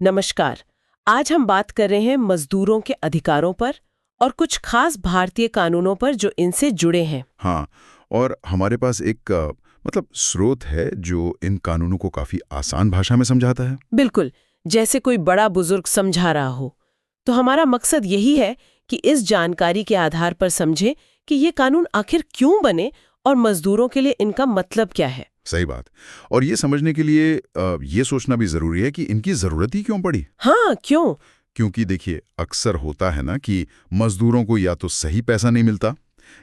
नमस्कार। आज हम बात कर रहे हैं मजदूरों के अधिकारों पर और कुछ खास भारतीय कानूनों पर जो इनसे जुड़े हैं। हाँ, और हमारे पास एक स्रोत है जो इन कानूनों को काफी आसान भाषा में समझाता है। बिल्कुल, जैसे कोई बड़ा बुजुर्ग समझा रहा हो। तो हमारा मकसद यही है कि इस जानकारी के आधार पर समझें कि ये कानून आखिर क्यों बने और मजदूरों के लिए इनका मतलब क्या है। सही बात। और ये समझने के लिए ये सोचना भी जरूरी है कि इनकी जरूरत ही क्यों पड़ी। हाँ, क्यों? क्योंकि देखिए, अक्सर होता है ना कि मजदूरों को या तो सही पैसा नहीं मिलता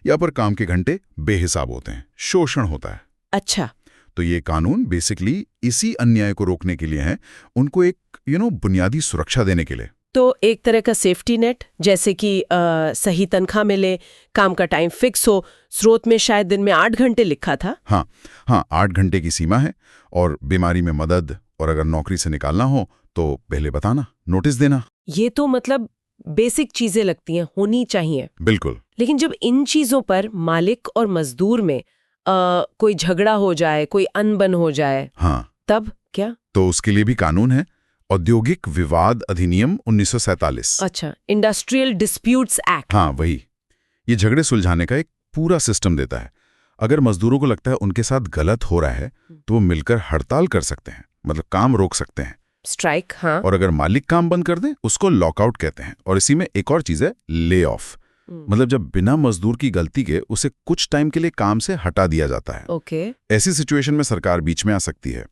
या पर काम के घंटे बेहिसाब होते हैं, शोषण होता है। अच्छा। तो ये कानून बेसिकली इसी अन्याय को रोकने के लिए हैं, उनको एक बुनियादी सुरक्षा देने के लिए। तो एक तरह का सेफ्टी नेट, जैसे कि सही तनख्वाह मिले, काम का टाइम फिक्स हो। स्रोत में शायद दिन में 8 घंटे लिखा था। हाँ, 8 घंटे की सीमा है, और बीमारी में मदद, और अगर नौकरी से निकालना हो तो पहले बताना, नोटिस देना। ये तो मतलब बेसिक चीजें लगती हैं, होनी चाहिए। बिल्कुल। लेकिन जब इन चीजों पर मालिक और मजदूर में कोई झगड़ा हो जाए, कोई अनबन हो जाए, हाँ, तब क्या? तो उसके लिए भी कानून है, औद्योगिक विवाद अधिनियम 1947। अच्छा, इंडस्ट्रियल डिस्प्यूट्स एक्ट। हाँ, वही। ये झगड़े सुलझाने का एक पूरा सिस्टम देता है। अगर मजदूरों को लगता है उनके साथ गलत हो रहा है तो वो मिलकर हड़ताल कर सकते हैं, मतलब काम रोक सकते हैं। स्ट्राइक, हाँ। और अगर मालिक काम बंद कर दे, उसको लॉकआउट कहते हैं। और इसी में एक और चीज है, ले ऑफ। मतलब जब बिना मजदूर की गलती के उसे कुछ टाइम के लिए काम से हटा दिया जाता है। ओके। ऐसी सिचुएशन में सरकार बीच में आ सकती है,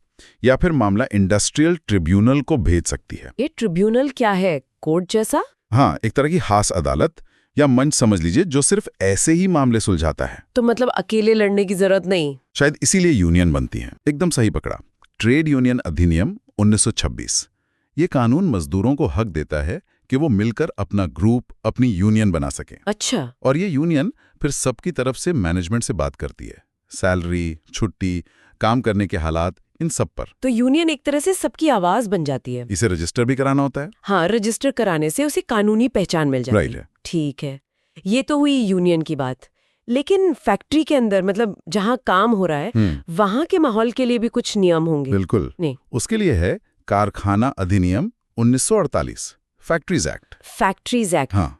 या फिर मामला इंडस्ट्रियल ट्रिब्यूनल को भेज सकती है। ये ट्रिब्यूनल क्या है? कोर्ट जैसा? हाँ, एक तरह की खास अदालत या मंच समझ लीजिए, जो सिर्फ ऐसे ही मामले सुलझाता है। तो मतलब अकेले लड़ने की जरूरत नहीं। शायद इसीलिए यूनियन बनती है। एकदम सही पकड़ा। ट्रेड यूनियन अधिनियम 1926। ये कानून मजदूरों को हक देता है कि वो मिलकर अपना ग्रुप, अपनी यूनियन बना सकें। अच्छा। और ये यूनियन फिर सबकी तरफ से मैनेजमेंट से बात करती है, सैलरी, छुट्टी, काम करने के हालात, इन सब पर। तो यूनियन एक तरह से सबकी आवाज बन जाती है। इसे रजिस्टर भी कराना होता है। हाँ, रजिस्टर कराने से उसे कानूनी पहचान मिल जाती राइट है। है। ठीक है, ये तो हुई यूनियन की बात। लेकिन फैक्ट्री के अंदर, मतलब जहाँ काम हो रहा है, वहाँ के माहौल के लिए भी कुछ नियम होंगे। बिल्कुल। नहीं, उसके लिए है कारखाना अधिनियम 1948, फैक्ट्रीज एक्ट। Factories act. हाँ,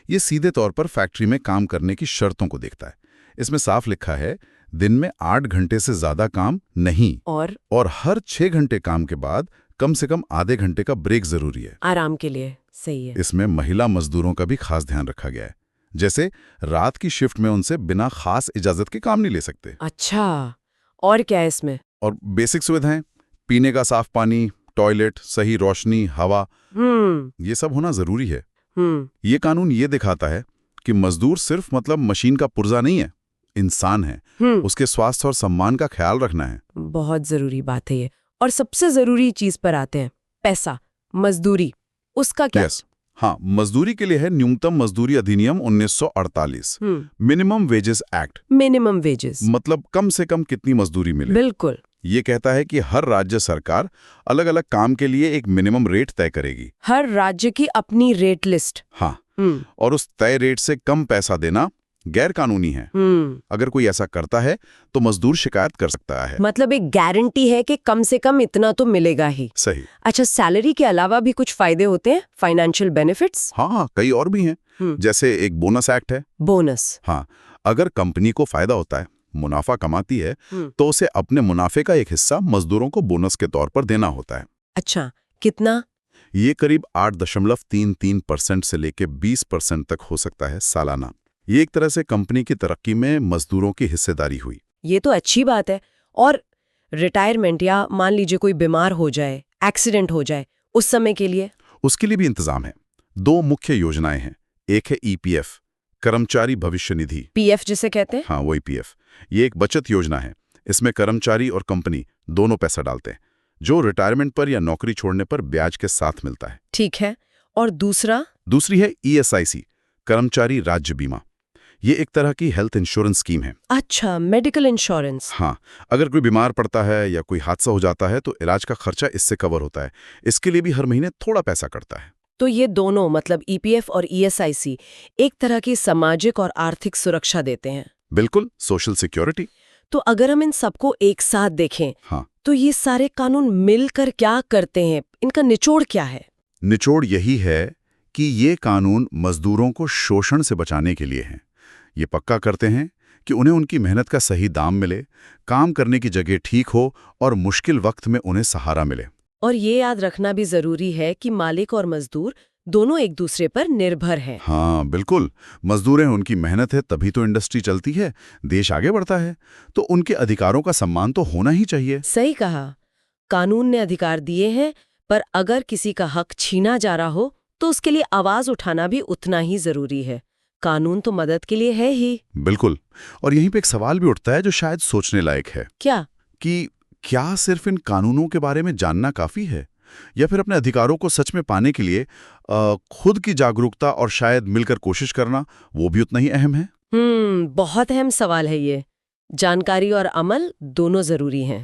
ये सीधे तौर पर फैक्ट्री में काम करने की शर्तों को देखता है। इसमें साफ लिखा है, दिन में 8 घंटे से ज्यादा काम नहीं, और हर 6 घंटे काम के बाद कम से कम आधे घंटे का ब्रेक जरूरी है, आराम के लिए। सही है। इसमें महिला मजदूरों का भी खास ध्यान रखा गया है। जैसे रात की शिफ्ट में उनसे बिना खास इजाजत के काम नहीं ले सकते। अच्छा, और क्या है इसमें? और बेसिक सुविधाएं, पीने का साफ पानी, टॉयलेट, सही रोशनी, हवा, ये सब होना जरूरी है। ये कानून ये दिखाता है कि मजदूर सिर्फ मशीन का पुर्जा नहीं है, इंसान है। उसके स्वास्थ्य और सम्मान का ख्याल रखना है। बहुत जरूरी बात है ये। और सबसे जरूरी चीज पर आते हैं, पैसा, मजदूरी, उसका क्या? यस, हाँ, मजदूरी के लिए है न्यूनतम मजदूरी अधिनियम 1948, minimum wages act. Minimum wages मतलब कम से कम कितनी मजदूरी मिले। बिल्कुल। ये कहता है कि हर राज्य सरकार अलग अलग काम के लिए एक मिनिमम रेट तय करेगी। हर राज्य की अपनी रेट लिस्ट। हाँ, और उस तय रेट से कम पैसा देना गैर कानूनी है। अगर कोई ऐसा करता है तो मजदूर शिकायत कर सकता है। मतलब एक गारंटी है कि कम से कम इतना तो मिलेगा ही। सही। अच्छा, सैलरी के अलावा भी कुछ फायदे होते हैं, फाइनेंशियल बेनिफिट्स? हाँ, कई और भी हैं। जैसे एक बोनस एक्ट है। बोनस? हाँ, अगर कंपनी को फायदा होता है, मुनाफा कमाती है, तो उसे अपने मुनाफे का एक हिस्सा मजदूरों को बोनस के तौर पर देना होता है। अच्छा, कितना? ये करीब 8.33% से लेकर 20% तक हो सकता है सालाना। ये एक तरह से कंपनी की तरक्की में मजदूरों की हिस्सेदारी हुई। ये तो अच्छी बात है। और रिटायरमेंट, या मान लीजिए कोई बीमार हो जाए, एक्सीडेंट हो जाए, उस समय के लिए? उसके लिए भी इंतजाम है। 2 मुख्य योजनाएं हैं। एक है ईपीएफ, कर्मचारी भविष्य निधि। पीएफ जिसे कहते हैं? हाँ, वही पीएफ। ये एक बचत योजना है। इसमें कर्मचारी और कंपनी दोनों पैसा डालते हैं, जो रिटायरमेंट पर या नौकरी छोड़ने पर ब्याज के साथ मिलता है। ठीक है। और दूसरी है ईएसआईसी, कर्मचारी राज्य बीमा। ये एक तरह की हेल्थ इंश्योरेंस स्कीम है। अच्छा, मेडिकल इंश्योरेंस। हाँ, अगर कोई बीमार पड़ता है या कोई हादसा हो जाता है तो इलाज का खर्चा इससे कवर होता है। इसके लिए भी हर महीने थोड़ा पैसा कटता है। तो ये दोनों, मतलब ईपीएफ और ईएसआईसी, एक तरह की सामाजिक और आर्थिक सुरक्षा देते हैं। बिल्कुल, सोशल सिक्योरिटी। तो अगर हम इन सबको एक साथ देखें, हाँ, तो ये सारे कानून मिलकर क्या करते हैं? इनका निचोड़ क्या है? निचोड़ यही है कि ये कानून मजदूरों को शोषण से बचाने के लिए हैं। ये पक्का करते हैं कि उन्हें उनकी मेहनत का सही दाम मिले, काम करने की जगह ठीक हो और मुश्किल वक्त में उन्हें सहारा मिले। और ये याद रखना भी जरूरी है कि मालिक और मजदूर दोनों एक दूसरे पर निर्भर हैं। हाँ बिल्कुल, मजदूर हैं, उनकी मेहनत है तभी तो इंडस्ट्री चलती है, देश आगे बढ़ता है, तो उनके अधिकारों का सम्मान तो होना ही चाहिए। सही कहा। कानून ने अधिकार दिए हैं, पर अगर किसी का हक छीना जा रहा हो तो उसके लिए आवाज उठाना भी उतना ही जरूरी है। कानून तो मदद के लिए है ही। बिल्कुल। और यहीं पे एक सवाल भी उठता है जो शायद सोचने लायक है क्या? कि क्या सिर्फ इन कानूनों के बारे में जानना काफी है, या फिर अपने अधिकारों को सच में पाने के लिए खुद की जागरूकता और शायद मिलकर कोशिश करना वो भी उतना ही अहम है? बहुत अहम सवाल है ये। जानकारी और अमल दोनों जरूरी हैं।